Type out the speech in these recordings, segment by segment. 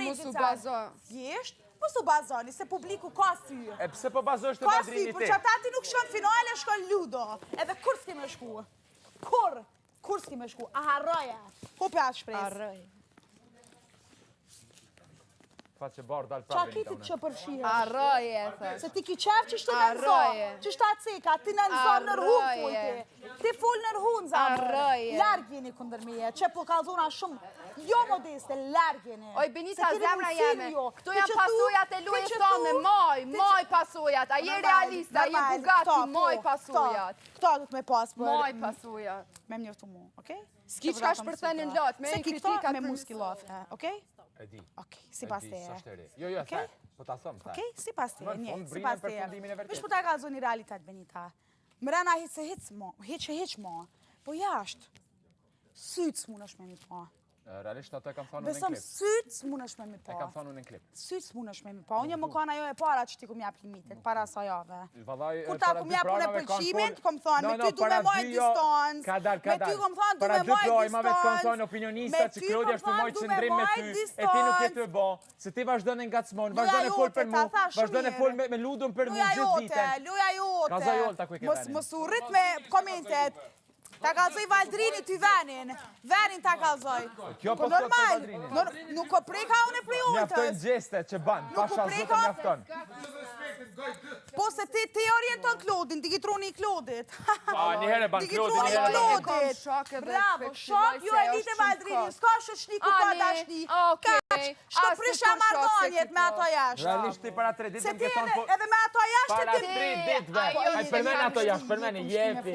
mos u bazo. Thjesht, mos u bazoni, se publiku ka sy. E pse po bazosh të Ka sy, madrinit po që ata ti nuk shkon finale, shkon ludo. Edhe kur s'ki me shku? Kur s'ki me shku? A harroja. Ku pe atë shpresë? Arroj. Fa që barë dalë Qa pra kitit që përfshihesh? Arroje, thë. Se ti ki qef që shtë në nëzo, që shtë atë ceka, ti në nëzo nërhun fujti. Ti full nërhun, zamë. Arroje. Larg jeni kundër meje, që po kalzona shumë. Jo modeste, larg jeni. Oj, Benita, zemra jeme. Këtu janë pasojat e lujës tonë, moj pasojat. A je realist, a je Bugatti, moj pasojat. Këta du të me pas për... Moj pasojat. Me më njërtu mu, okej? S'ki qka shpërthenin lot, me Se një ki kritikat këta me muski lofe, okej? E di. Okej, si pas te e. Jo, thaj, po ta thëmë, thaj. Okej, si pas te e, një, si Brinë pas te për fundimin e e. vërtet. Mish po ta kalzoni realitet, Benita. Mrena hiç mo, po jashtë. Sytë s'mun është me mi po. Realisht ato e kam thanu në Besëm klip. sytë s'mun është me mi po. E kam thanu në klip. Sytë s'mun është me mi po. Unë jë më kanë ajo e para që ti kum jap limitet, para sa jave. Vallaj, Kur ta kum jap unë e pëlqimin, të kom thonë, me ty du me mojt distancë. Kadal. Me ty kom thonë du Para me dy mojt projmave të kom distancë. thonë opinionista që Klodja është të mojt qëndrim me ty, e ti nuk jetë të bo, se ti vazhdojnë nga cmon, vazhdojnë fol për mu, vazhdojnë fol me ludun për mu gjithë ditën. Luja jote. Kaza jolta ku i ke venin. Mos u rrit me komentet. Ta kalzoj Valdrini ty venin. Venin ta kalzoj. Kjo Po po normal. Valdrini. Nuk o preka unë e prej Mjaftojnë ultës. gjeste që banë, pasha zotë mjaftojnë. Po se ti orienton Klodin, digitroni i Klodit. Njëherë ban Klodin, Digitroni i njëherë Klodit. Bravo, shok, ju e dite Valdrini, s'ka shoqni ku ka dashni. Kaq, shko prisha marrëdhëniet me ato jashtë. Realisht ti para 3 ditë Se më ti ke thonë po... edhe me ato jashtë Para ti... 3 ditëve, ai përmen ato jashtë, përmeni, jepi.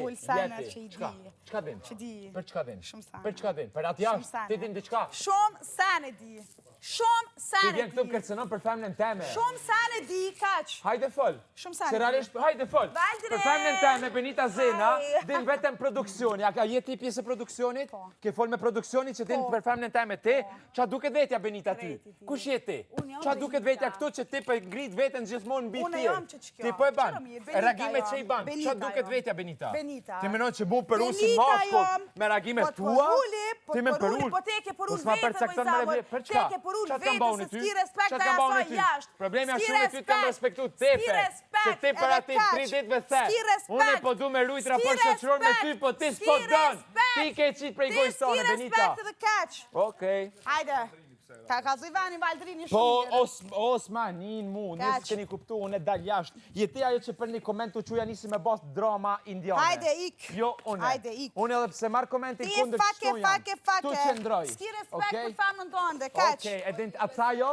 Qka din? Që di. Për qka din? Shumë sene. Për qka din? Për atë jashtë, ti din diqka? Shumë sene di. Shumë Ti sene vjen këtu di. kërcënon për femnën teme. Shumë sene di, kaq. Hajde fol. Shumë sene Se realisht, hajde fol. Valdre! Për femnën teme, Benita Zena, din vetëm produksioni. A je ti pjesë e produksionit? Ke fol me produksionit që din për femnën teme ti? Qa duket vetja Benita ty? Kush je ti? Qa duket vetja këtu që ti për ngrit vetën gjithmonë mbi Unë tjerë? jam që që kjo. Ti po e ban? Qëra mirë, Benita Reagimet jam. që i ban? Qa Benita duket jam. vetja Benita? Benita. Ti menon që bu për unë si Benita mashkull jam. me reagimet Po të tua? përulli, Ti me përulli? po te ke përulli Po s'ma vetën, percekton moj me zamër. për Te çka? ke përulli Çka t'kam vetën, bëu se në ty? s'ki respekt Çka dhe t'kam bëu në asaj ty? jashtë. Problemi S'ki është unë ty t'kam respekt. respektu S'ki tepe. respekt, Se ti edhe para ti kaq. 3 ditëve the. S'ki respekt. Unë po du me rujt raport S'ki shoqëror me ty, po ti s'po S'ki dën. respekt. Ti ke qit prej gojës tonë, Ti Benita. s'ki respekt edhe kaq. Okej. Hajde. Ta kalzoj venin Valdrini Po, shumë mirë. Osmanin mu, nësë keni kuptu, unë e dal jashtë. Jeti ajo që për një koment të quja nisi me bas drama indiane. Hajde, ik. Jo, unë. Hajde, ik. Unë edhe pse marrë komentin Ti kundër fake, qëtu jam. fake. Tu qëndroj. S'ki respekt për famën tonë, kaq. Okej, atë tha jo?